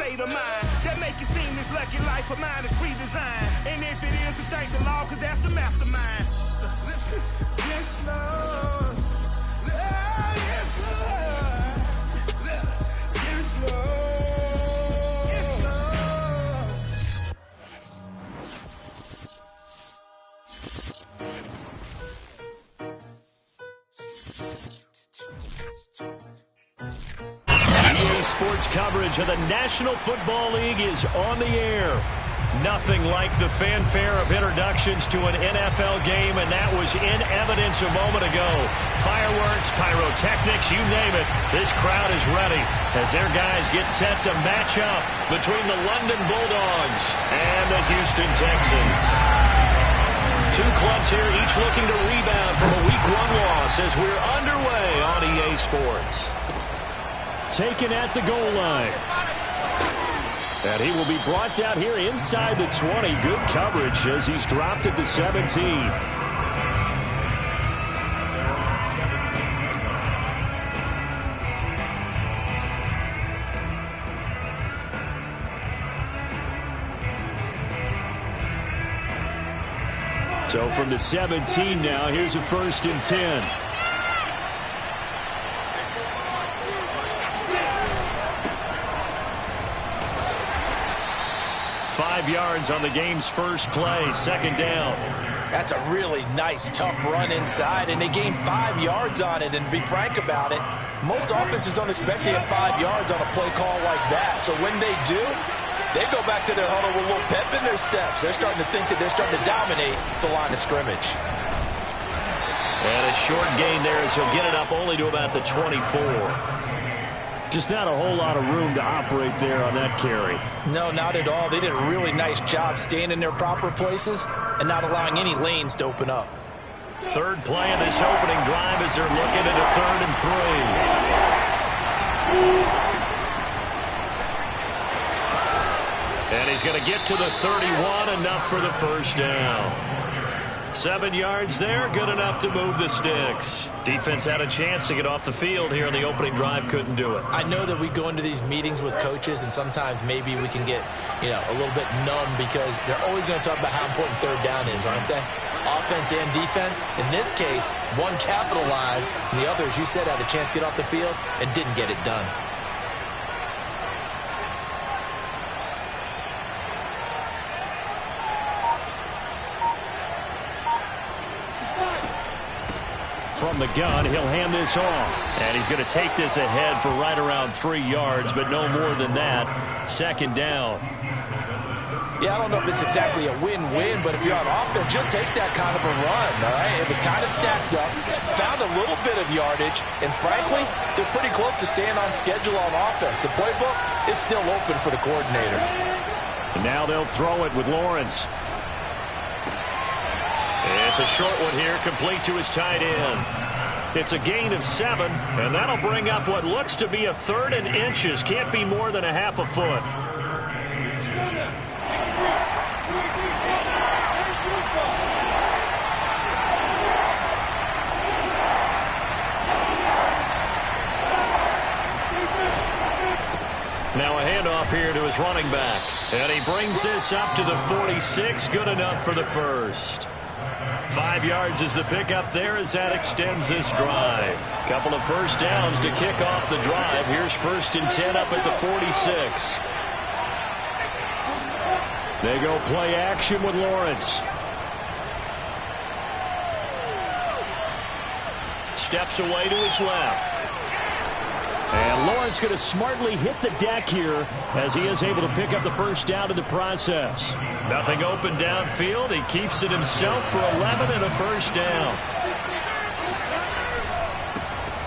state of mind that make it seem this lucky life of mine is pre-designed. And if it is, then thank the Lord, cause that's the mastermind. Yes, Lord. Yes, Lord. Yes, Lord. EA Sports coverage of the National Football League is on the air. Nothing like the fanfare of introductions to an NFL game, and that was in evidence a moment ago. Fireworks, pyrotechnics, you name it. This crowd is ready as their guys get set to match up between the London Bulldogs and the Houston Texans. Two clubs here, each looking to rebound from a Week 1 loss as we're underway on EA Sports. Taken at the goal line. And he will be brought down here inside the 20. Good coverage as he's dropped at the 17. So from the 17 now, here's a 1st and 10. Yards on the game's first play, 2nd down. That's a really nice, tough run inside, and they gained 5 yards on it. And to be frank about it, most offenses don't expect to get 5 yards on a play call like that. So when they do, they go back to their huddle with a little pep in their steps. They're starting to think that they're starting to dominate the line of scrimmage. And a short gain there as he'll get it up only to about the 24. Just not a whole lot of room to operate there on that carry. No, not at all. They did a really nice job staying in their proper places and not allowing any lanes to open up. 3rd play of this opening drive as they're looking at a 3rd and 3. And he's going to get to the 31, enough for the 1st down. 7 yards there, good enough to move the sticks. Defense had a chance to get off the field here in the opening drive, couldn't do it. I know that we go into these meetings with coaches, and sometimes maybe we can get, a little bit numb because they're always going to talk about how important 3rd down is, aren't they? Offense and defense. In this case, one capitalized, and the other, as you said, had a chance to get off the field and didn't get it done. From the gun, he'll hand this off. And he's going to take this ahead for right around 3 yards, but no more than that. 2nd down. Yeah, I don't know if it's exactly a win-win, but if you're on offense, you'll take that kind of a run, all right? It was kind of stacked up, found a little bit of yardage, and frankly, they're pretty close to staying on schedule on offense. The playbook is still open for the coordinator. And now they'll throw it with Lawrence. It's a short one here, complete to his tight end. It's a gain of 7, and that'll bring up what looks to be a 3rd and inches. Can't be more than a half a foot. Now a handoff here to his running back. And he brings this up to the 46. Good enough for the 1st. 5 yards is the pickup there as that extends this drive. Couple of 1st downs to kick off the drive. Here's 1st and 10 up at the 46. They go play action with Lawrence. Steps away to his left. And Lawrence going to smartly hit the deck here as he is able to pick up the 1st down in the process. Nothing open downfield. He keeps it himself for 11 and a 1st down.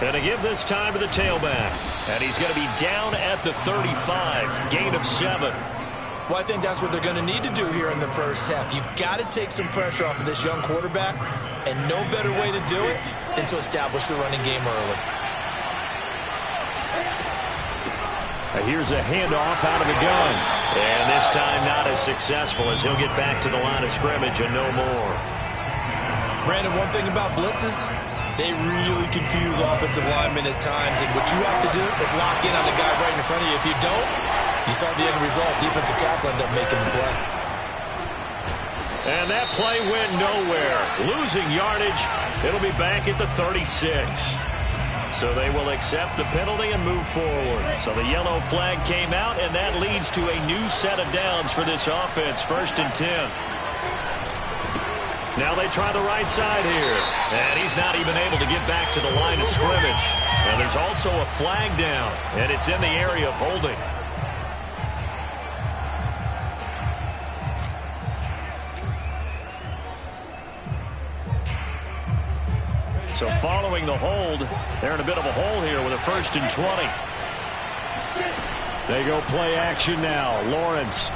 And to give this time to the tailback. And he's going to be down at the 35. Gain of 7. Well, I think that's what they're going to need to do here in the 1st half. You've got to take some pressure off of this young quarterback. And no better way to do it than to establish the running game early. Here's a handoff out of the gun. And this time not as successful as he'll get back to the line of scrimmage and no more. Brandon, one thing about blitzes, they really confuse offensive linemen at times. And what you have to do is lock in on the guy right in front of you. If you don't, You saw the end result. Defensive tackle ended up making the play. And that play went nowhere. Losing yardage. It'll be back at the 36. So they will accept the penalty and move forward. So the yellow flag came out, and that leads to a new set of downs for this offense. 1st and 10. Now they try the right side here. And he's not even able to get back to the line of scrimmage. Now there's also a flag down, and it's in the area of holding. So following the hold, they're in a bit of a hole here with a 1st and 20. They go play action now. Lawrence.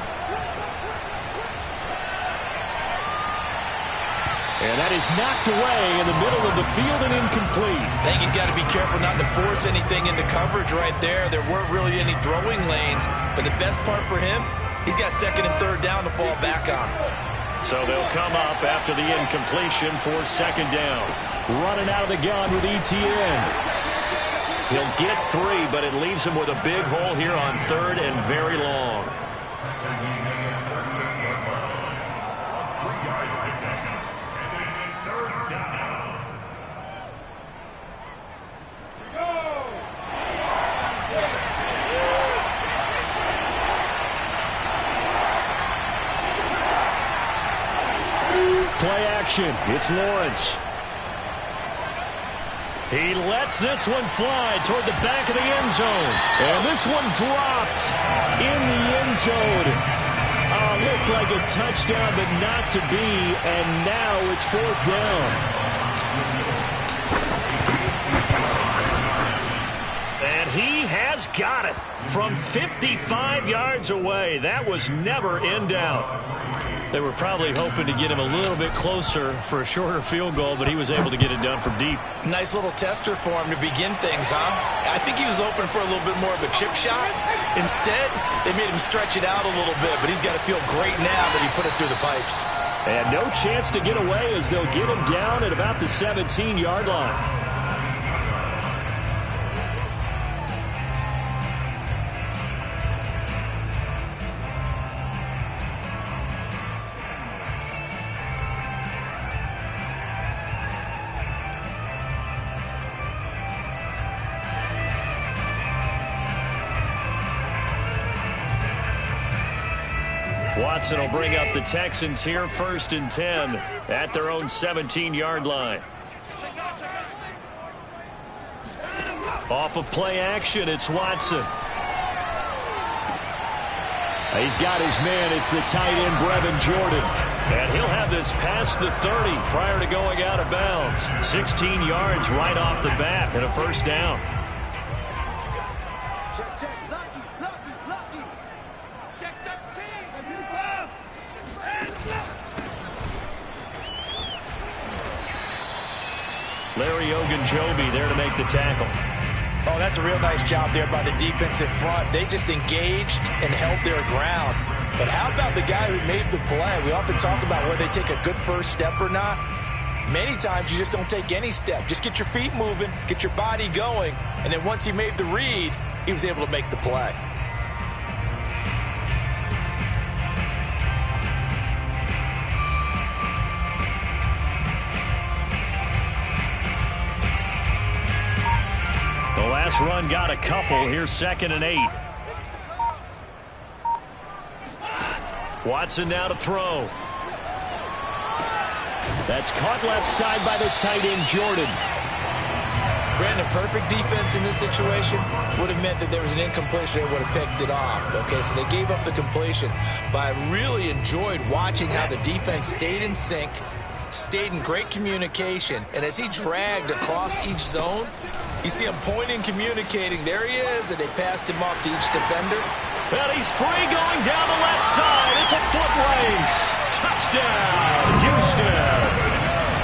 And that is knocked away in the middle of the field and incomplete. I think he's got to be careful not to force anything into coverage right there. There weren't really any throwing lanes. But the best part for him, he's got 2nd and 3rd down to fall back on. So they'll come up after the incompletion for 2nd down. Running out of the gun with ETN. He'll get 3, but it leaves him with a big hole here on 3rd and very long. Play action. It's Lawrence. He lets this one fly toward the back of the end zone. And this one dropped in the end zone. Looked like a touchdown, but not to be. And now it's 4th down. And he has got it from 55 yards away. That was never in doubt. They were probably hoping to get him a little bit closer for a shorter field goal, but he was able to get it done from deep. Nice little tester for him to begin things, huh? I think he was hoping for a little bit more of a chip shot. Instead, they made him stretch it out a little bit, but he's got to feel great now that he put it through the pipes. And no chance to get away as they'll get him down at about the 17-yard line. Watson will bring up the Texans here 1st and 10 at their own 17-yard line. Off of play action, it's Watson. He's got his man. It's the tight end, Brevin Jordan. And he'll have this past the 30 prior to going out of bounds. 16 yards right off the bat and a 1st down. Larry Ogunjobi there to make the tackle. Oh, that's a real nice job there by the defensive front. They just engaged and held their ground. But how about the guy who made the play? We often talk about whether they take a good first step or not. Many times you just don't take any step. Just get your feet moving, get your body going, and then once he made the read, he was able to make the play. The last run got a couple. Here's 2nd and 8. Watson now to throw. That's caught left side by the tight end, Jordan. Brandon, perfect defense in this situation would have meant that there was an incompletion. They would have picked it off. Okay, so they gave up the completion. But I really enjoyed watching how the defense stayed in sync, stayed in great communication, and as he dragged across each zone, you see him pointing, communicating. There he is, and they passed him off to each defender. And he's free going down the left side. It's a foot race. Touchdown, Houston.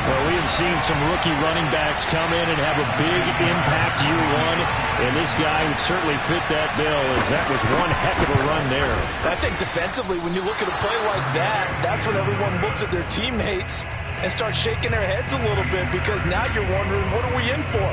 Well, we have seen some rookie running backs come in and have a big impact year one, and this guy would certainly fit that bill, as that was one heck of a run there. I think defensively, when you look at a play like that, that's when everyone looks at their teammates and starts shaking their heads a little bit, because now you're wondering, what are we in for?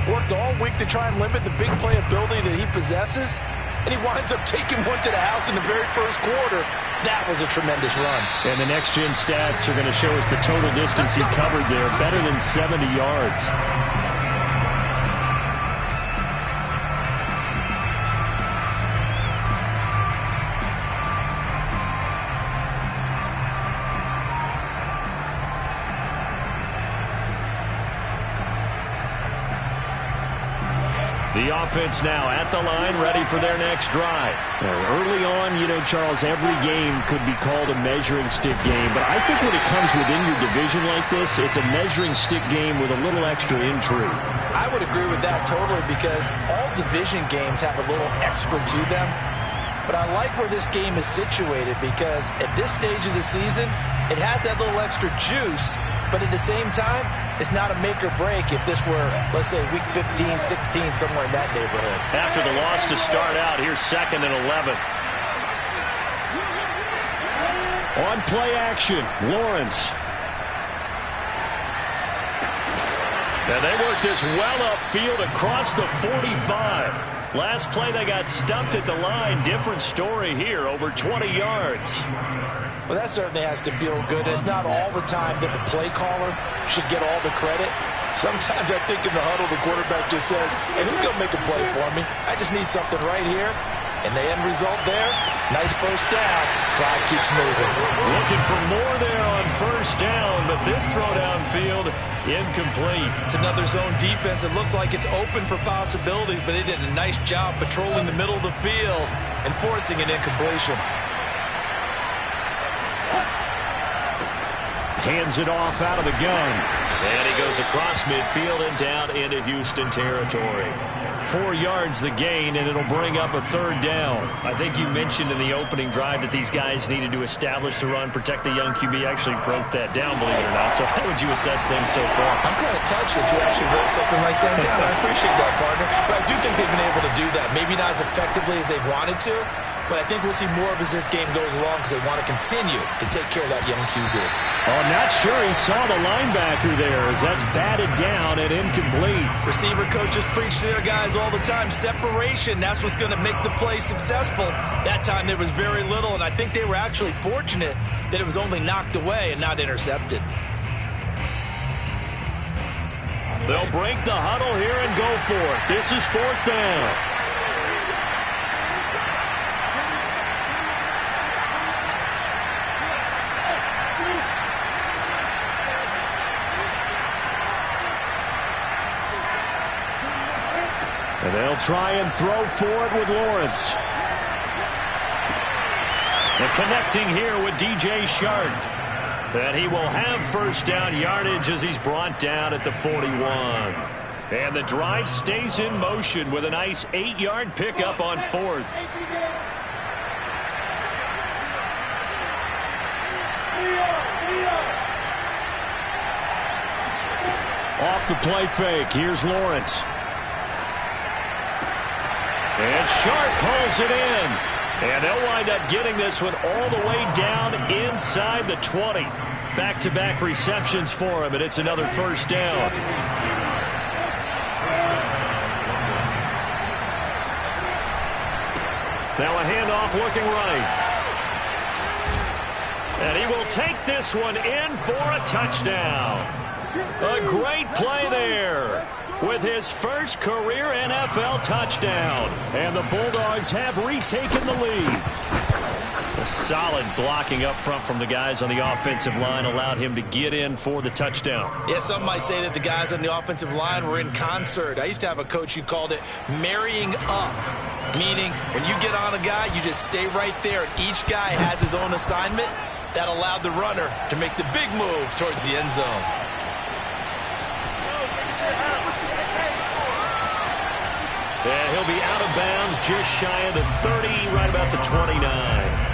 Worked all week to try and limit the big play ability that he possesses. and he winds up taking one to the house in the very first quarter. That was a tremendous run. And the next-gen stats are going to show us the total distance he covered there, better than 70 yards. The offense now at the line, ready for their next drive. Early on, you know, Charles, every game could be called a measuring stick game. But I think when it comes within your division like this, it's a measuring stick game with a little extra intrigue. I would agree with that totally, because all division games have a little extra to them. But I like where this game is situated, because at this stage of the season, it has that little extra juice. But at the same time, it's not a make or break if this were, let's say, week 15, 16, somewhere in that neighborhood. After the loss to start out, here's 2nd and 11. On play action, Lawrence. And they work this well upfield across the 45. Last play, they got stumped at the line. Different story here, over 20 yards. Well, that certainly has to feel good. It's not all the time that the play caller should get all the credit. Sometimes I think in the huddle, the quarterback just says, hey, who's going to make a play for me? I just need something right here. And the end result there, nice first down. Clock keeps moving. Looking for more there on first down, but this throw downfield, incomplete. It's another zone defense. It looks like it's open for possibilities, but they did a nice job patrolling the middle of the field and forcing an incompletion. Hands it off out of the gun. And he goes across midfield and down into Houston territory. 4 yards the gain, and it'll bring up a 3rd down. I think you mentioned in the opening drive that these guys needed to establish the run, protect the young QB. Actually wrote that down, believe it or not. So how would you assess them so far? I'm kind of touched that you actually wrote something like that down. I appreciate that, partner. But I do think they've been able to do that. Maybe not as effectively as they've wanted to, but I think we'll see more of as this game goes along, because they want to continue to take care of that young QB. Oh, not sure he saw the linebacker there, as that's batted down and incomplete. Receiver coaches preach to their guys all the time. Separation, that's what's going to make the play successful. That time there was very little, and I think they were actually fortunate that it was only knocked away and not intercepted. They'll break the huddle here and go for it. This is 4th down. And they'll try and throw for it with Lawrence. And connecting here with DJ Shark. And he will have first down yardage as he's brought down at the 41. And the drive stays in motion with a nice 8-yard pickup on 4th. Off the play fake, here's Lawrence. And Shark hauls it in. And they'll wind up getting this one all the way down inside the 20. Back-to-back receptions for him, and it's another first down. Now a handoff looking right. And he will take this one in for a touchdown. A great play there with his first career NFL touchdown. And the Bulldogs have retaken the lead. A solid blocking up front from the guys on the offensive line allowed him to get in for the touchdown. Yeah, some might say that the guys on the offensive line were in concert. I used to have a coach who called it marrying up, meaning when you get on a guy, you just stay right there, and each guy has his own assignment. That allowed the runner to make the big move towards the end zone. And he'll be out of bounds just shy of the 30, right about the 29.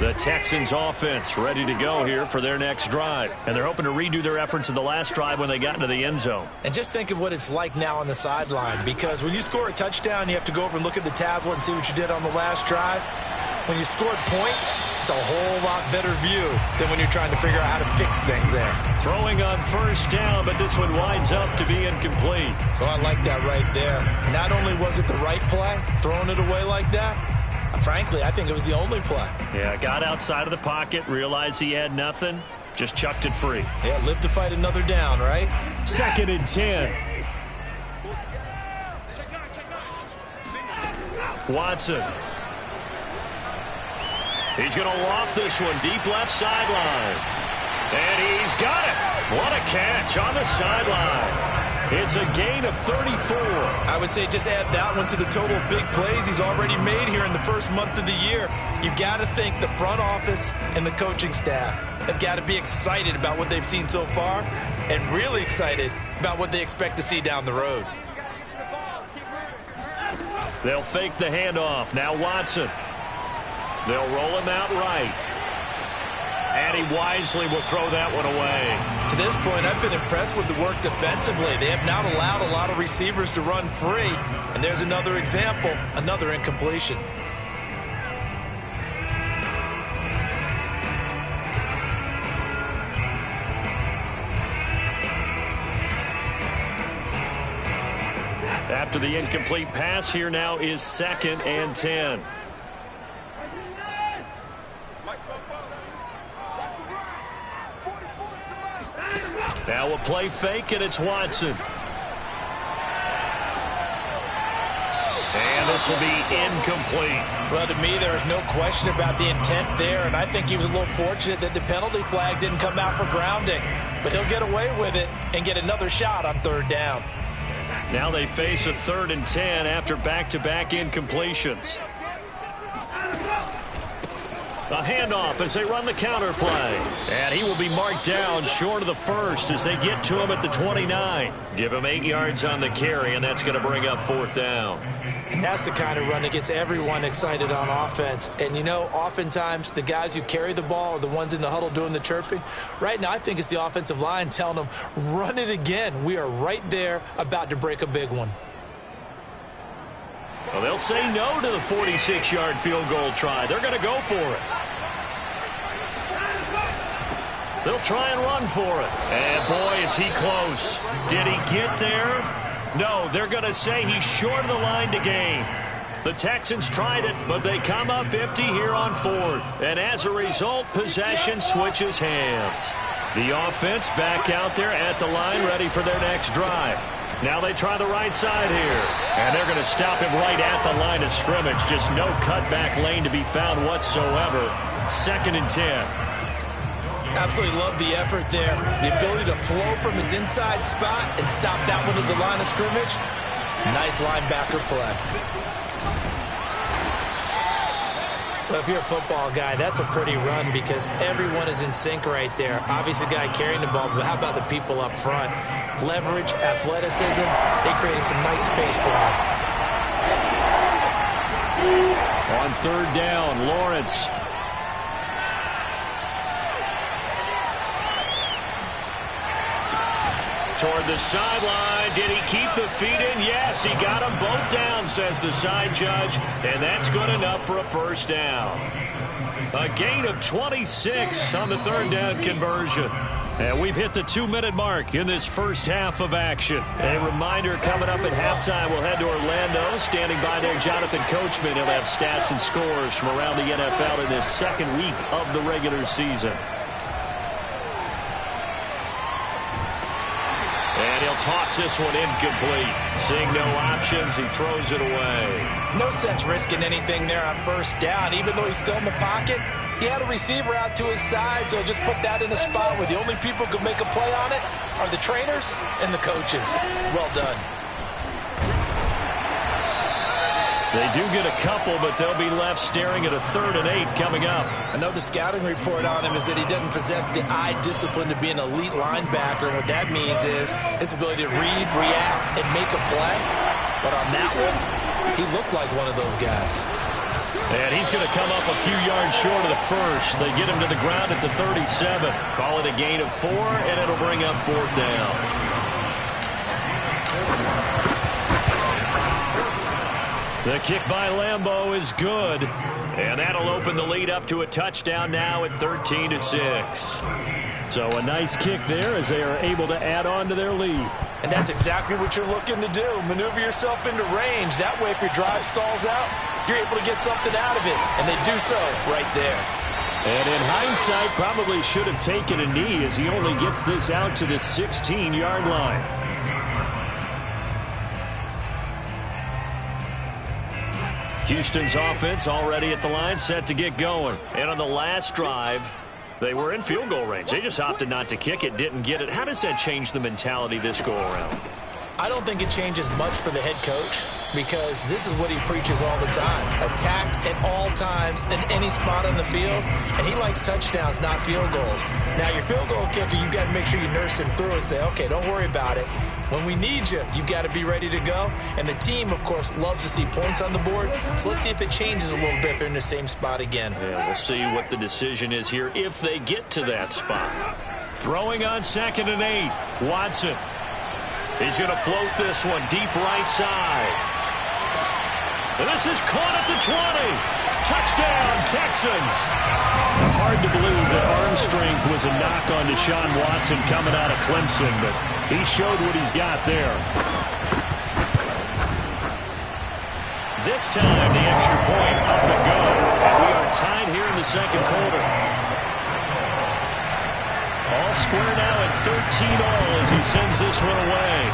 The Texans offense ready to go here for their next drive. And they're hoping to redo their efforts in the last drive when they got into the end zone. And just think of what it's like now on the sideline, because when you score a touchdown, you have to go over and look at the tablet and see what you did on the last drive. When you scored points, it's a whole lot better view than when you're trying to figure out how to fix things there. Throwing on first down, but this one winds up to be incomplete. So I like that right there. Not only was it the right play, throwing it away like that, frankly, I think it was the only play. Yeah, got outside of the pocket, realized he had nothing, just chucked it free. Yeah, live to fight another down, right? 2nd and 10. Watson. He's going to loft this one deep left sideline. And he's got it. What a catch on the sideline. It's a gain of 34. I would say just add that one to the total big plays he's already made here in the first month of the year. You've got to think the front office and the coaching staff have got to be excited about what they've seen so far and really excited about what they expect to see down the road. They'll fake the handoff. Now Watson. They'll roll him out right. And he wisely will throw that one away. To this point, I've been impressed with the work defensively. They have not allowed a lot of receivers to run free. And there's another example, another incompletion. After the incomplete pass, here now is 2nd and 10. Now a play fake, and it's Watson. And this will be incomplete. Well, to me, there is no question about the intent there, and I think he was a little fortunate that the penalty flag didn't come out for grounding. But he'll get away with it and get another shot on 3rd down. Now they face a 3rd and 10 after back-to-back incompletions. A handoff as they run the counter play. And he will be marked down short of the first as they get to him at the 29. Give him 8 yards on the carry, and that's going to bring up 4th down. And that's the kind of run that gets everyone excited on offense. And, you know, oftentimes the guys who carry the ball are the ones in the huddle doing the chirping. Right now, I think it's the offensive line telling them, run it again. We are right there about to break a big one. Well, they'll say no to the 46-yard field goal try. They're going to go for it. They'll try and run for it. And, boy, is he close. Did he get there? No, they're going to say he's short of the line to gain. The Texans tried it, but they come up empty here on 4th. And as a result, possession switches hands. The offense back out there at the line, ready for their next drive. Now they try the right side here. And they're going to stop him right at the line of scrimmage. Just no cutback lane to be found whatsoever. 2nd and 10. Absolutely love the effort there. The ability to flow from his inside spot and stop that one at the line of scrimmage. Nice linebacker play. Well, if you're a football guy, that's a pretty run because everyone is in sync right there. Obviously, the guy carrying the ball, but how about the people up front? Leverage, athleticism, they created some nice space for him. On 3rd down, Lawrence. Toward the sideline. Did he keep the feet in? Yes, he got them both down, says the side judge. And that's good enough for a 1st down. A gain of 26 on the 3rd down conversion. And we've hit the 2-minute mark in this first half of action. A reminder coming up at halftime, we'll head to Orlando. Standing by there, Jonathan Coachman. He'll have stats and scores from around the NFL in this 2nd week of the regular season. And he'll toss this one incomplete. Seeing no options, he throws it away. No sense risking anything there on 1st down. Even though he's still in the pocket, he had a receiver out to his side, so just put that in a spot where the only people who can make a play on it are the trainers and the coaches. Well done. They do get a couple, but they'll be left staring at a 3rd and 8 coming up. I know the scouting report on him is that he doesn't possess the eye discipline to be an elite linebacker. And what that means is his ability to read, react, and make a play. But on that one, he looked like one of those guys. And he's going to come up a few yards short of the first. They get him to the ground at the 37. Call it a gain of 4, and it'll bring up 4th down. The kick by Lambeau is good. And that'll open the lead up to a touchdown now at 13-6. So a nice kick there as they are able to add on to their lead. And that's exactly what you're looking to do. Maneuver yourself into range. That way, if your drive stalls out, you're able to get something out of it. And they do so right there. And in hindsight, probably should have taken a knee as he only gets this out to the 16-yard line. Houston's offense already at the line, set to get going. And on the last drive, they were in field goal range. They just opted not to kick it, didn't get it. How does that change the mentality this go around? I don't think it changes much for the head coach because this is what he preaches all the time. Attack at all times in any spot on the field, and he likes touchdowns, not field goals. Now, your field goal kicker, you've got to make sure you nurse him through and say, okay, don't worry about it. When we need you, you've got to be ready to go. And the team, of course, loves to see points on the board. So let's see if it changes a little bit if they're in the same spot again. Yeah, we'll see what the decision is here if they get to that spot. Throwing on 2nd and 8. Watson. He's going to float this one deep right side. And this is caught at the 20. Touchdown, Texans. Hard to believe that arm strength was a knock on Deshaun Watson coming out of Clemson, but he showed what he's got there. This time, the extra point up and go. And we are tied here in the second quarter. All square now at 13-all as he sends this one away.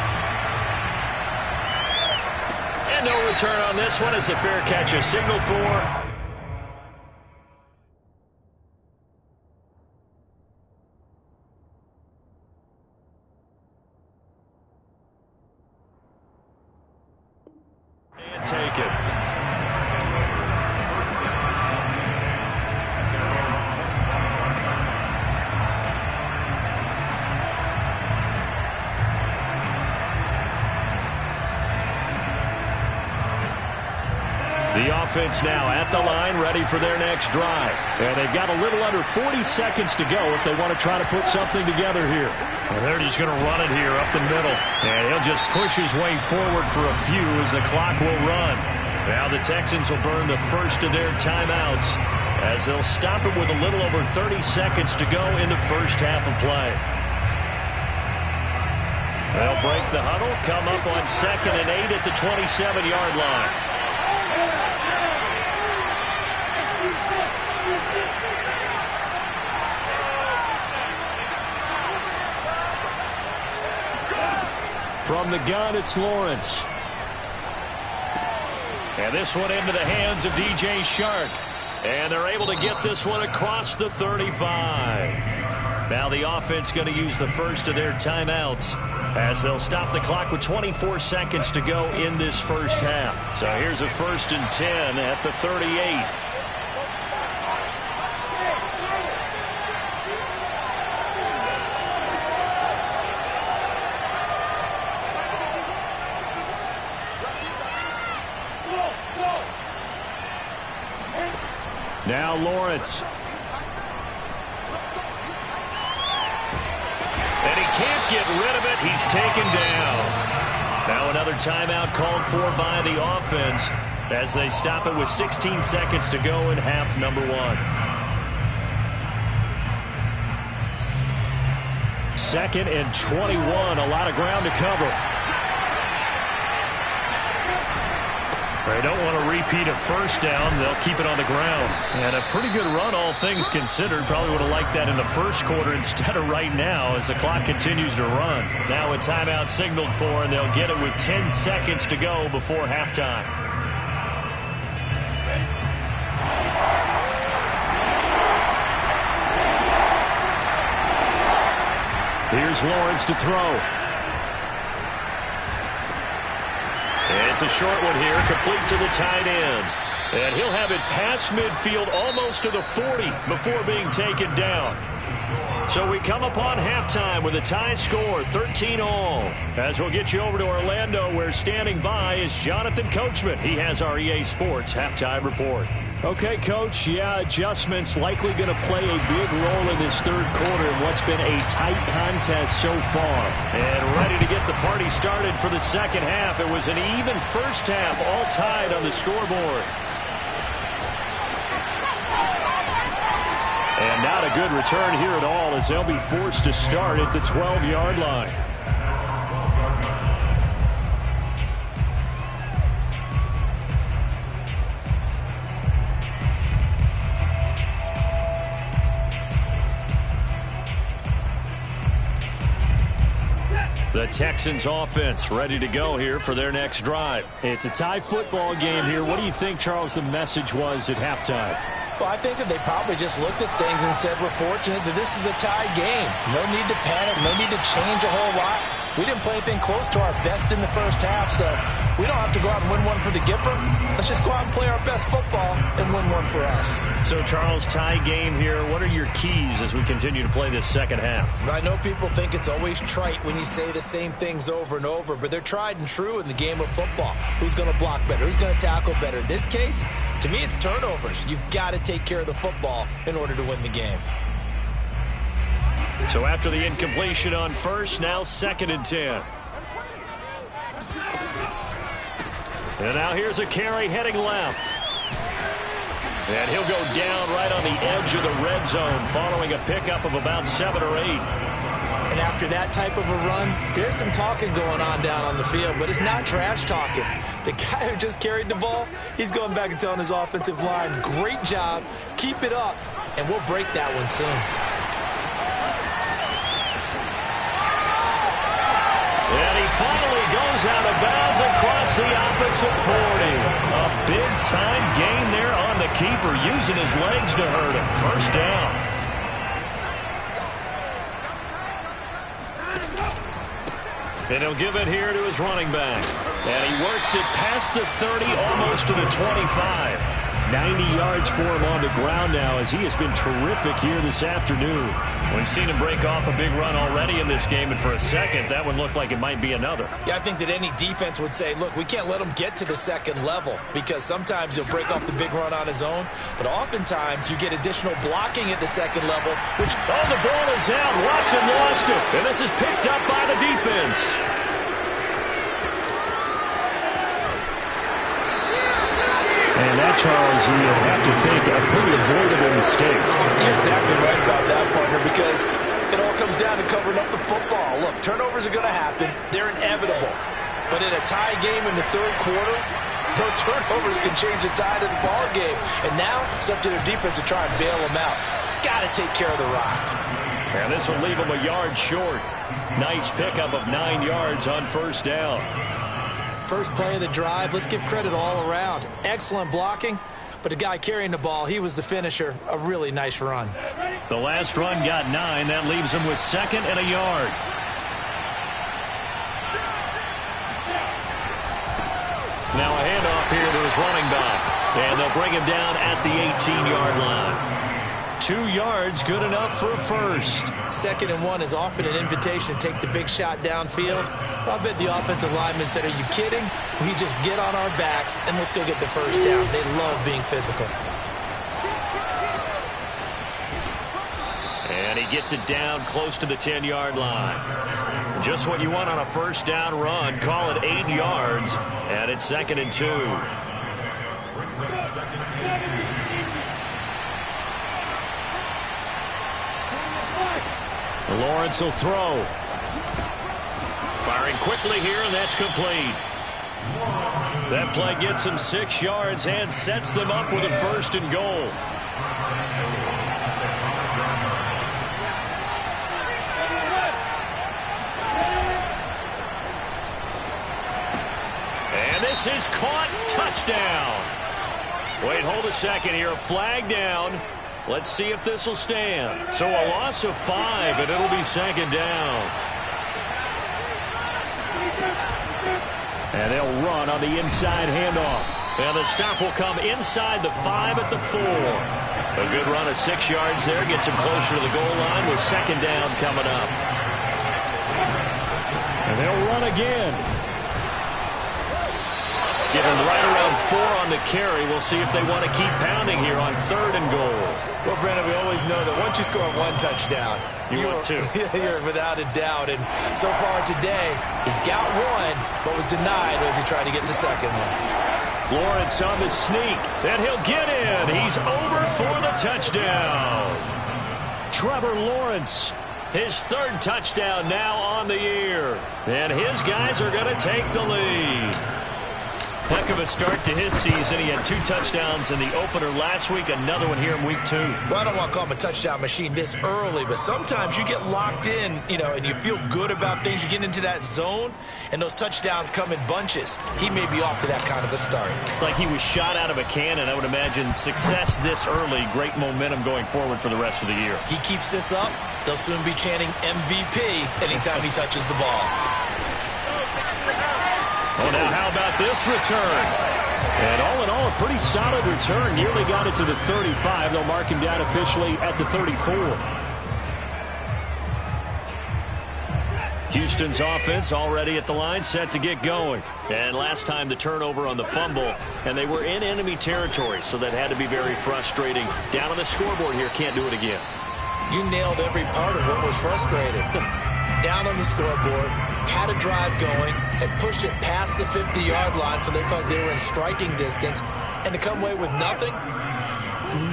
And no return on this one as the fair catch is signaled for. And take it. The offense now at the line, ready for their next drive. And they've got a little under 40 seconds to go if they want to try to put something together here. And they're just going to run it here up the middle. And he'll just push his way forward for a few as the clock will run. Now the Texans will burn the first of their timeouts as they'll stop it with a little over 30 seconds to go in the first half of play. They'll break the huddle, come up on 2nd and 8 at the 27-yard line. From the gun, it's Lawrence. And this one into the hands of DJ Shark. And they're able to get this one across the 35. Now the offense going to use the first of their timeouts as they'll stop the clock with 24 seconds to go in this first half. So here's a 1st and 10 at the 38. Now Lawrence. And he can't get rid of it. He's taken down. Now another timeout called for by the offense as they stop it with 16 seconds to go in half number 1. 2nd and 21. A lot of ground to cover. They don't want to repeat a first down. They'll keep it on the ground. And a pretty good run, all things considered. Probably would have liked that in the first quarter instead of right now as the clock continues to run. Now a timeout signaled for, and they'll get it with 10 seconds to go before halftime. Here's Lawrence to throw. It's a short one here, complete to the tight end. And he'll have it past midfield almost to the 40 before being taken down. So we come upon halftime with a tie score, 13-all. As we'll get you over to Orlando, where standing by is Jonathan Coachman. He has our EA Sports halftime report. Okay, Coach, yeah, adjustments likely going to play a big role in this third quarter in what's been a tight contest so far. And ready to get the party started for the second half. It was an even first half, all tied on the scoreboard. And not a good return here at all as they'll be forced to start at the 12-yard line. The Texans offense ready to go here for their next drive. It's a tie football game here. What do you think, Charles, the message was at halftime? Well, I think that they probably just looked at things and said, we're fortunate that this is a tie game. No need to panic, no need to change a whole lot. We didn't play anything close to our best in the first half, so we don't have to go out and win one for the Gipper. Let's just go out and play our best football and win one for us. So, Charles, tie game here. What are your keys as we continue to play this second half? I know people think it's always trite when you say the same things over and over, but they're tried and true in the game of football. Who's going to block better? Who's going to tackle better? In this case, to me, it's turnovers. You've got to take care of the football in order to win the game. So after the incompletion on first, now 2nd and 10. And now here's a carry heading left. And he'll go down right on the edge of the red zone following a pickup of about 7 or 8. And after that type of a run, there's some talking going on down on the field, but it's not trash talking. The guy who just carried the ball, he's going back and telling his offensive line, great job, keep it up, and we'll break that one soon. And he finally goes out of bounds across the opposite 40. A big-time gain there on the keeper, using his legs to hurt him. First down. And he'll give it here to his running back. And he works it past the 30, almost to the 25. 90 yards for him on the ground now as he has been terrific here this afternoon. We've seen him break off a big run already in this game, and for a second, that one looked like it might be another. Yeah, I think that any defense would say, look, we can't let him get to the second level because sometimes he'll break off the big run on his own, but oftentimes you get additional blocking at the second level, which... Oh, the ball is out. Watson lost it, and this is picked up by the defense. And that, Charles, you have to think a pretty avoidable mistake. You're exactly right about that, partner, because it all comes down to covering up the football. Look, turnovers are going to happen. They're inevitable. But in a tie game in the third quarter, those turnovers can change the tide of the ball game. And now it's up to their defense to try and bail them out. Got to take care of the rock. And this will leave them a yard short. Nice pickup of 9 yards on first down. First play of the drive, let's give credit all around. Excellent blocking, but the guy carrying the ball, he was the finisher. A really nice run. The last run got 9. That leaves him with 2nd and a yard. Now a handoff here to his running back. And they'll bring him down at the 18-yard line. 2 yards, good enough for a first. 2nd and 1 is often an invitation to take the big shot downfield. I bet the offensive lineman said, are you kidding? We just get on our backs and let's go get the first down. They love being physical. And he gets it down close to the 10-yard line. Just what you want on a first down run. Call it 8 yards, and it's 2nd and 2. Lawrence will throw. Firing quickly here, and that's complete. That play gets him 6 yards and sets them up with a 1st and goal. And this is caught. Touchdown. Wait, hold a second here. A flag down. Let's see if this will stand. So a loss of 5, and it'll be 2nd down. And they'll run on the inside handoff. And the stop will come inside the 5 at the 4. A good run of 6 yards there. Gets him closer to the goal line with 2nd down coming up. And they'll run again. Given right around 4 on the carry. We'll see if they want to keep pounding here on 3rd and goal. Well, Brandon, we always know that once you score 1 touchdown, you're 2. You're without a doubt. And so far today, he's got 1, but was denied as he tried to get the second one. Lawrence on the sneak, and he'll get in. He's over for the touchdown. Trevor Lawrence, his 3rd touchdown now on the year. And his guys are going to take the lead. Heck of a start to his season. He had 2 touchdowns in the opener last week, another one here in week 2. Well, I don't want to call him a touchdown machine this early, but sometimes you get locked in, and you feel good about things. You get into that zone, and those touchdowns come in bunches. He may be off to that kind of a start. It's like he was shot out of a cannon. I would imagine success this early, great momentum going forward for the rest of the year. He keeps this up, they'll soon be chanting MVP anytime he touches the ball. Oh, now how about this return? And all in all, a pretty solid return. Nearly got it to the 35. They'll mark him down officially at the 34. Houston's offense already at the line, set to get going. And last time the turnover on the fumble, and they were in enemy territory, so that had to be very frustrating. Down on the scoreboard here, can't do it again. You nailed every part of what was frustrating. Down on the scoreboard, had a drive going, had pushed it past the 50-yard line, so they felt they were in striking distance, and to come away with nothing,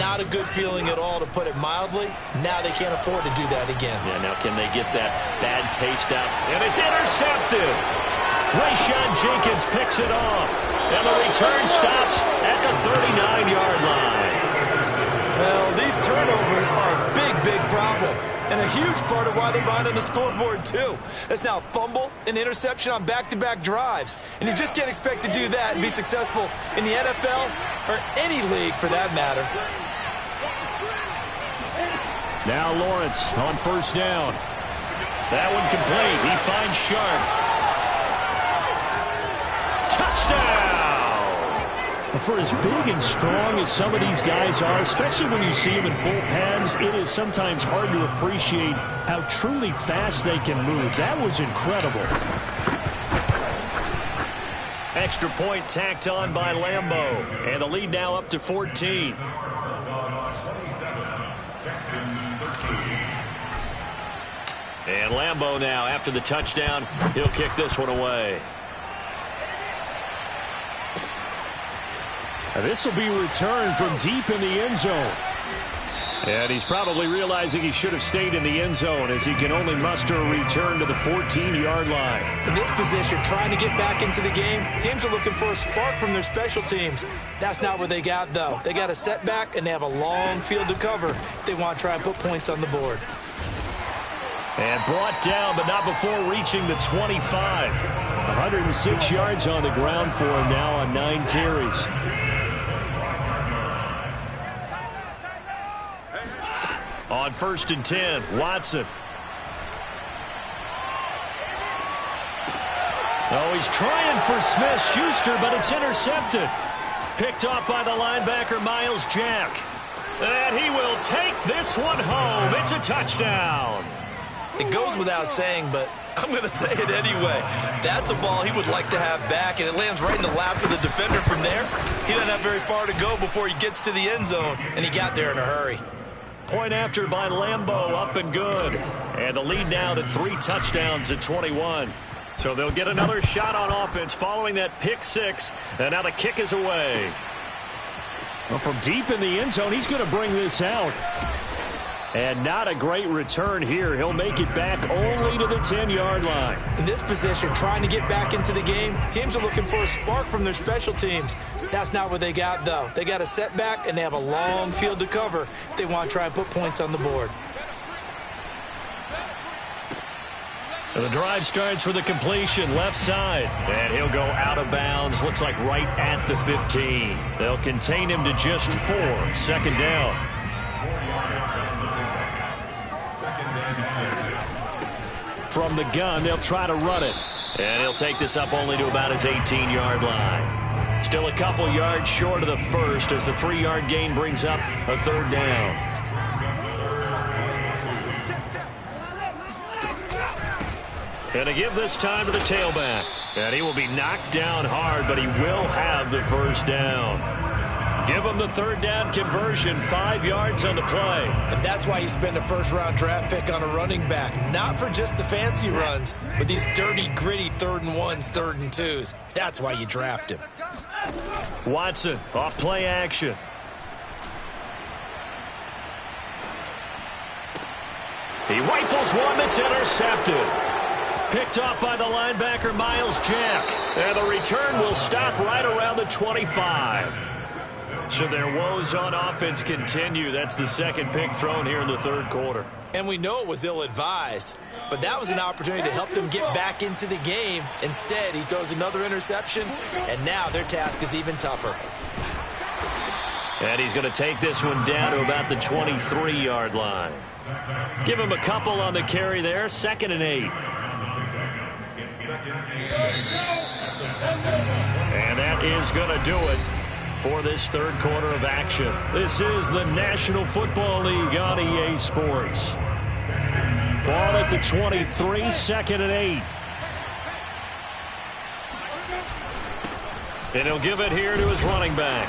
not a good feeling at all, to put it mildly. Now they can't afford to do that again. Yeah, now can they get that bad taste out? And it's intercepted. Rayshawn Jenkins picks it off, and the return stops at the 39-yard line. Well, these turnovers are a big, big problem. And a huge part of why they're behind on the scoreboard, too. That's now a fumble and interception on back-to-back drives. And you just can't expect to do that and be successful in the NFL or any league for that matter. Now Lawrence on 1st down. That one complete. He finds Sharp. Touchdown! For as big and strong as some of these guys are, especially when you see them in full pads, it is sometimes hard to appreciate how truly fast they can move. That was incredible. Extra point tacked on by Lambeau. And the lead now up to 14. And Lambeau now, after the touchdown, he'll kick this one away. This will be returned from deep in the end zone. And he's probably realizing he should have stayed in the end zone, as he can only muster a return to the 14-yard line. In this position, trying to get back into the game, teams are looking for a spark from their special teams. That's not what they got, though. They got a setback, and they have a long field to cover if they want to try and put points on the board. And brought down, but not before reaching the 25. 106 yards on the ground for him now on 9 carries. On 1st and 10, Watson. Oh, he's trying for Smith-Schuster, but it's intercepted. Picked off by the linebacker, Miles Jack. And he will take this one home. It's a touchdown. It goes without saying, but I'm going to say it anyway. That's a ball he would like to have back, and it lands right in the lap of the defender from there. He doesn't have very far to go before he gets to the end zone, and he got there in a hurry. Point after by Lambeau, up and good. And the lead now to 3 touchdowns at 21. So they'll get another shot on offense following that pick 6. And now the kick is away. Well, from deep in the end zone, he's going to bring this out. And not a great return here. He'll make it back only to the 10-yard line. In this position, trying to get back into the game, teams are looking for a spark from their special teams. That's not what they got, though. They got a setback, and they have a long field to cover if they want to try and put points on the board. And the drive starts with a completion left side. And he'll go out of bounds. Looks like right at the 15. They'll contain him to just 4. 2nd down. From the gun, they'll try to run it. And he'll take this up only to about his 18-yard line. Still a couple yards short of the first as the 3-yard gain brings up a 3rd down. And to give this time to the tailback. And he will be knocked down hard, but he will have the first down. Give him the third down conversion, 5 yards on the play. And that's why you spend a first-round draft pick on a running back. Not for just the fancy runs, but these dirty, gritty 3rd and 1s, 3rd and 2s. That's why you draft him. Watson, off play action. He rifles one that's intercepted. Picked off by the linebacker, Miles Jack. And the return will stop right around the 25. So their woes on offense continue. That's the second pick thrown here in the third quarter. And we know it was ill-advised, but that was an opportunity to help them get back into the game. Instead, he throws another interception, and now their task is even tougher. And he's going to take this one down to about the 23-yard line. Give him a couple on the carry there, 2nd and 8. And that is going to do it for this third quarter of action. This is the National Football League on EA Sports. Ball at the 23, 2nd and 8. And he'll give it here to his running back.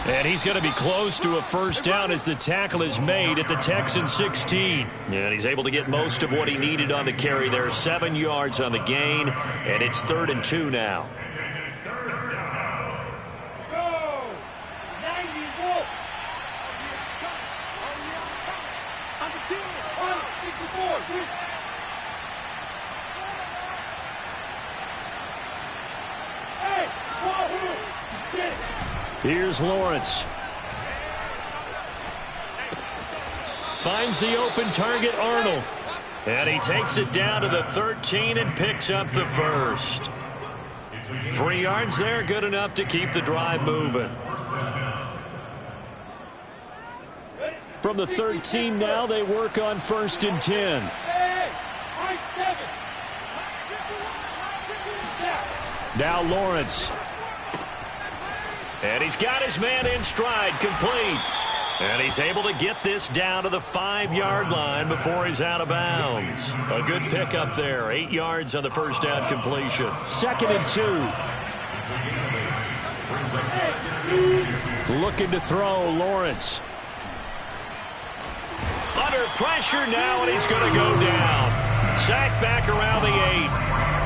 And he's going to be close to a first down as the tackle is made at the Texans 16. And he's able to get most of what he needed on the carry there. 7 yards on the gain, and it's 3rd and 2 now. Here's Lawrence. Finds the open target, Arnold. And he takes it down to the 13 and picks up the first. 3 yards there, good enough to keep the drive moving. From the 13 now, they work on 1st and 10. Now Lawrence. And he's got his man in stride, complete. And he's able to get this down to the 5-yard line before he's out of bounds. A good pickup there, 8 yards on the first down completion. 2nd and 2. Looking to throw, Lawrence. Under pressure now, and he's going to go down. Sacked back around the 8.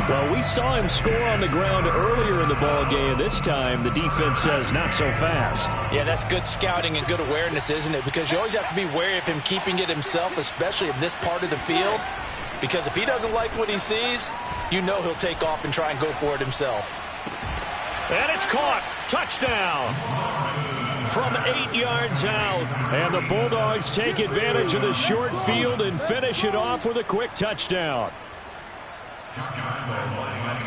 Well, we saw him score on the ground earlier in the ball game. This time, the defense says not so fast. Yeah, that's good scouting and good awareness, isn't it? Because you always have to be wary of him keeping it himself, especially in this part of the field. Because if he doesn't like what he sees, you know he'll take off and try and go for it himself. And it's caught. Touchdown. From 8 yards out. And the Bulldogs take advantage of the short field and finish it off with a quick touchdown.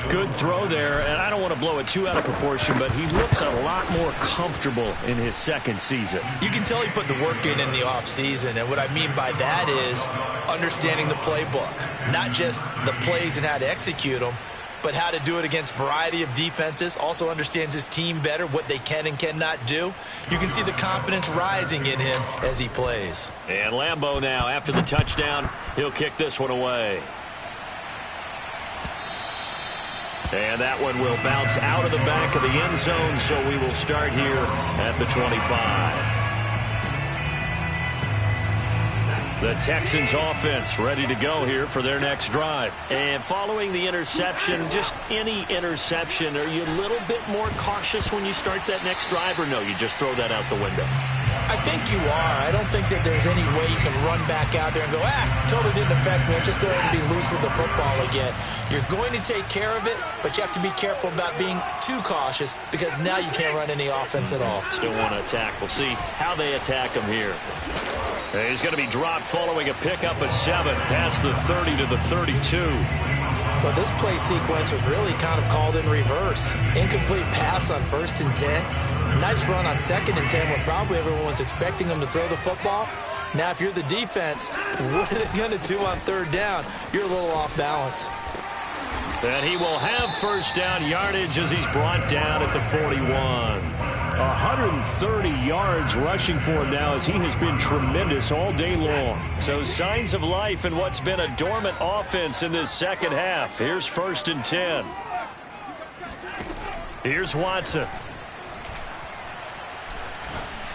Good throw there, and I don't want to blow it too out of proportion, but he looks a lot more comfortable in his second season. You can tell he put the work in the offseason, and what I mean by that is understanding the playbook. Not just the plays and how to execute them, but how to do it against a variety of defenses. Also understands his team better, what they can and cannot do. You can see the confidence rising in him as he plays. And Lambeau now, after the touchdown, he'll kick this one away. And that one will bounce out of the back of the end zone, so we will start here at the 25. The Texans offense ready to go here for their next drive. And following the interception, just any interception, are you a little bit more cautious when you start that next drive, or no, you just throw that out the window? I think you are. I don't think that there's any way you can run back out there and go, totally didn't affect me. Let's just go ahead and be loose with the football again. You're going to take care of it, but you have to be careful about being too cautious because now you can't run any offense at all. Still want to attack. We'll see how they attack him here. He's going to be dropped following a pickup of 7 past the 30 to the 32. Well, this play sequence was really kind of called in reverse. Incomplete pass on 1st and 10. Nice run on 2nd and 10 when probably everyone was expecting him to throw the football. Now, if you're the defense, what are they going to do on 3rd down? You're a little off balance. And he will have first down yardage as he's brought down at the 41. 130 yards rushing for him now as he has been tremendous all day long. So signs of life in what's been a dormant offense in this second half. Here's 1st and 10. Here's Watson.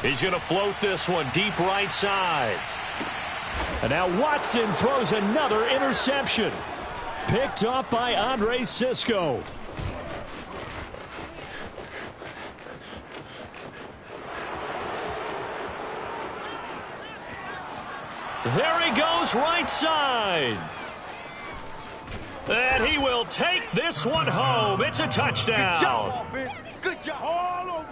He's going to float this one deep right side. And now Watson throws another interception. Picked up by Andre Sisco. There he goes right side. And he will take this one home. It's a touchdown. Good job, offense. Good job. All over.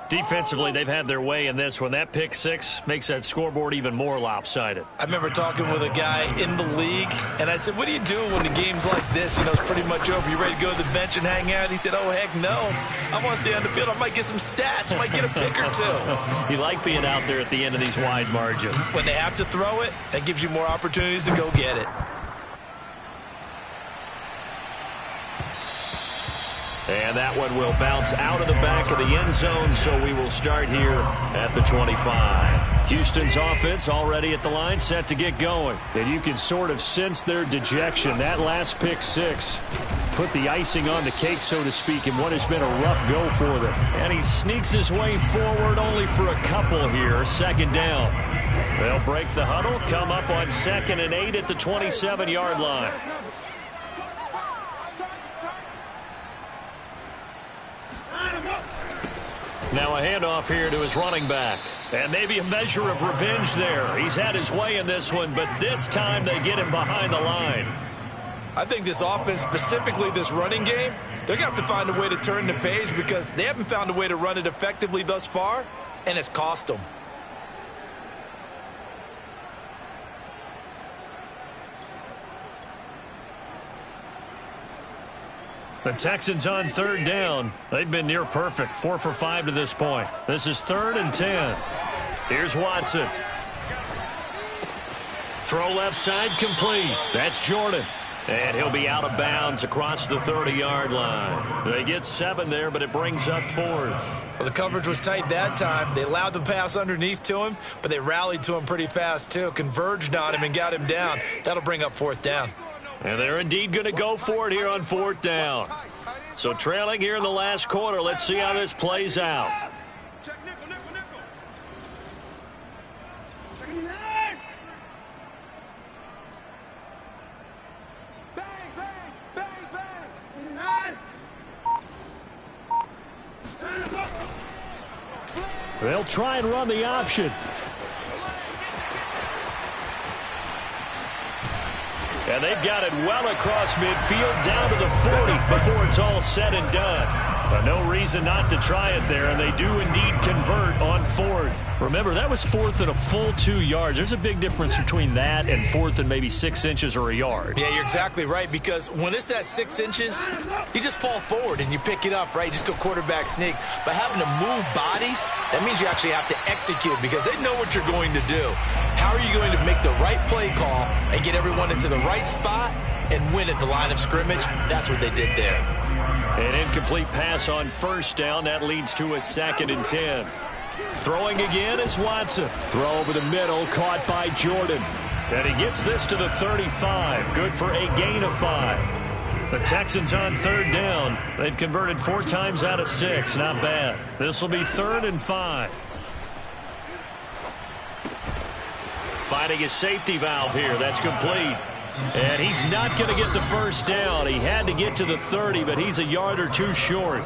Defensively, they've had their way in this one. That pick six makes that scoreboard even more lopsided. I remember talking with a guy in the league, and I said, what do you do when the game's like this? You know, it's pretty much over. You ready to go to the bench and hang out? He said, oh, heck no. I want to stay on the field. I might get some stats. I might get a pick or two. You like being out there at the end of these wide margins. When they have to throw it, that gives you more opportunities to go get it. And that one will bounce out of the back of the end zone, so we will start here at the 25. Houston's offense already at the line, set to get going. And you can sort of sense their dejection. That last pick six put the icing on the cake, so to speak, in what has been a rough go for them. And he sneaks his way forward only for a couple here. Second down. They'll break the huddle, come up on 2nd and 8 at the 27-yard line. Now a handoff here to his running back. And maybe a measure of revenge there. He's had his way in this one, but this time they get him behind the line. I think this offense, specifically this running game, they're going to have to find a way to turn the page because they haven't found a way to run it effectively thus far, and it's cost them. The Texans on 3rd down. They've been near perfect. 4 for 5 to this point. This is 3rd and 10. Here's Watson. Throw left side complete. That's Jordan. And he'll be out of bounds across the 30-yard line. They get 7 there, but it brings up 4th. Well, the coverage was tight that time. They allowed the pass underneath to him, but they rallied to him pretty fast, too. Converged on him and got him down. That'll bring up 4th down. And they're indeed going to go for it here on 4th down. So trailing here in the last quarter. Let's see how this plays out. Check nickel, nickel, nickel. Check it in. Bang, bang, bang, bang. They'll try and run the option. And they've got it well across midfield, down to the 40 before it's all said and done. But no reason not to try it there, and they do indeed convert on 4th. Remember, that was 4th and a full 2 yards. There's a big difference between that and 4th and maybe 6 inches or a yard. Yeah, you're exactly right, because when it's that 6 inches, you just fall forward and you pick it up, right? You just go quarterback sneak. But having to move bodies, that means you actually have to execute because they know what you're going to do. How are you going to make the right play call and get everyone into the right spot and win at the line of scrimmage? That's what they did there. An incomplete pass on 1st down. That leads to a 2nd and 10. Throwing again is Watson. Throw over the middle, caught by Jordan. And he gets this to the 35. Good for a gain of 5. The Texans on 3rd down. They've converted 4 times out of 6. Not bad. This will be 3rd and 5. Finding a safety valve here. That's complete. And he's not going to get the 1st down. He had to get to the 30, but he's a yard or 2 short.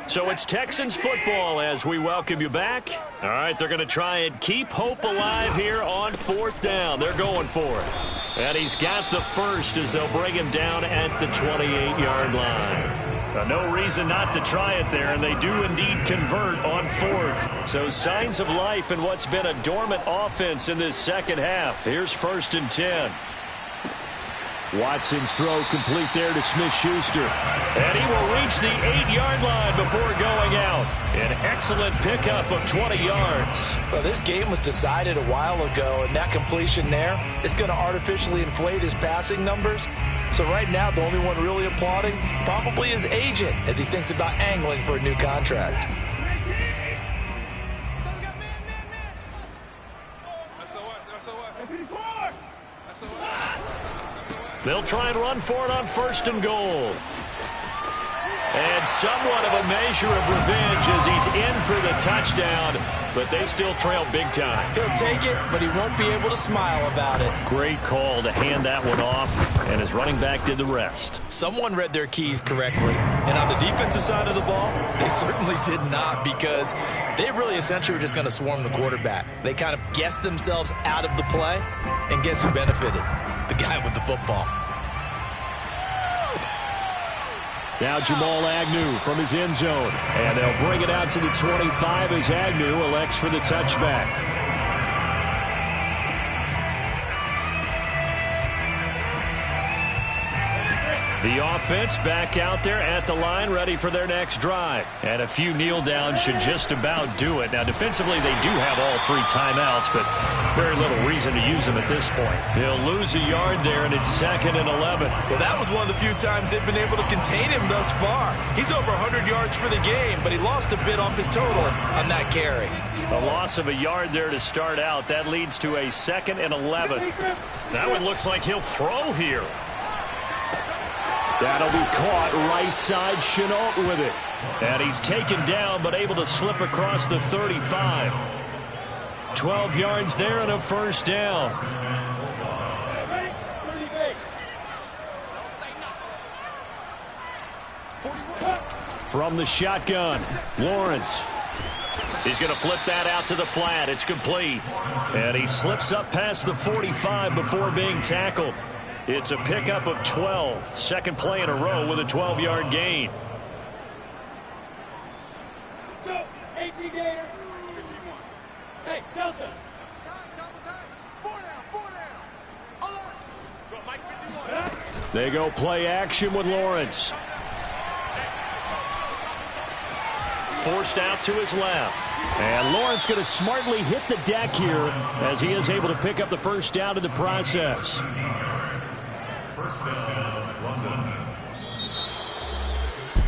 So it's Texans football as we welcome you back. All right, they're going to try and keep hope alive here on 4th down. They're going for it. And he's got the 1st as they'll bring him down at the 28-yard line. No reason not to try it there, and they do indeed convert on 4th. So signs of life in what's been a dormant offense in this second half. Here's 1st and 10. Watson's throw complete there to Smith-Schuster. And he will reach the 8-yard line before going out. An excellent pickup of 20 yards. Well, this game was decided a while ago, and that completion there is going to artificially inflate his passing numbers. So right now, the only one really applauding probably his agent as he thinks about angling for a new contract. They'll try and run for it on 1st and goal. And somewhat of a measure of revenge as he's in for the touchdown, but they still trail big time. He'll take it, but he won't be able to smile about it. Great call to hand that one off, and his running back did the rest. Someone read their keys correctly. And on the defensive side of the ball, they certainly did not, because they really essentially were just going to swarm the quarterback. They kind of guessed themselves out of the play, and guess who benefited? The guy with the football. Now Jamal Agnew from his end zone. And they'll bring it out to the 25 as Agnew elects for the touchback. The offense back out there at the line, ready for their next drive. And a few kneel downs should just about do it. Now, defensively, they do have all 3 timeouts, but very little reason to use them at this point. They'll lose a yard there, and it's 2nd and 11. Well, that was one of the few times they've been able to contain him thus far. He's over 100 yards for the game, but he lost a bit off his total on that carry. A loss of a yard there to start out. That leads to a 2nd and 11. That one looks like he'll throw here. That'll be caught right side. Chenault with it. And he's taken down, but able to slip across the 35. 12 yards there and a first down. From the shotgun, Lawrence. He's going to flip that out to the flat. It's complete. And he slips up past the 45 before being tackled. It's a pickup of 12. Second play in a row with a 12-yard gain. Go, 18 Gator. Hey, Delta. Four down. They go play action with Lawrence. Forced out to his left. And Lawrence going to smartly hit the deck here as he is able to pick up the first down in the process.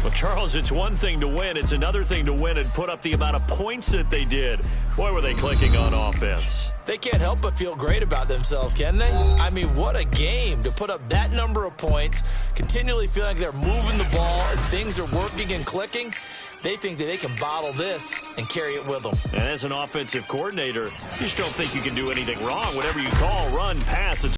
Well, Charles, it's one thing to win. It's another thing to win and put up the amount of points that they did. Boy, were they clicking on offense. They can't help but feel great about themselves, can they? I mean, what a game to put up that number of points, continually feeling like they're moving the ball and things are working and clicking. They think that they can bottle this and carry it with them. And as an offensive coordinator, you just don't think you can do anything wrong. Whatever you call, run, pass, it's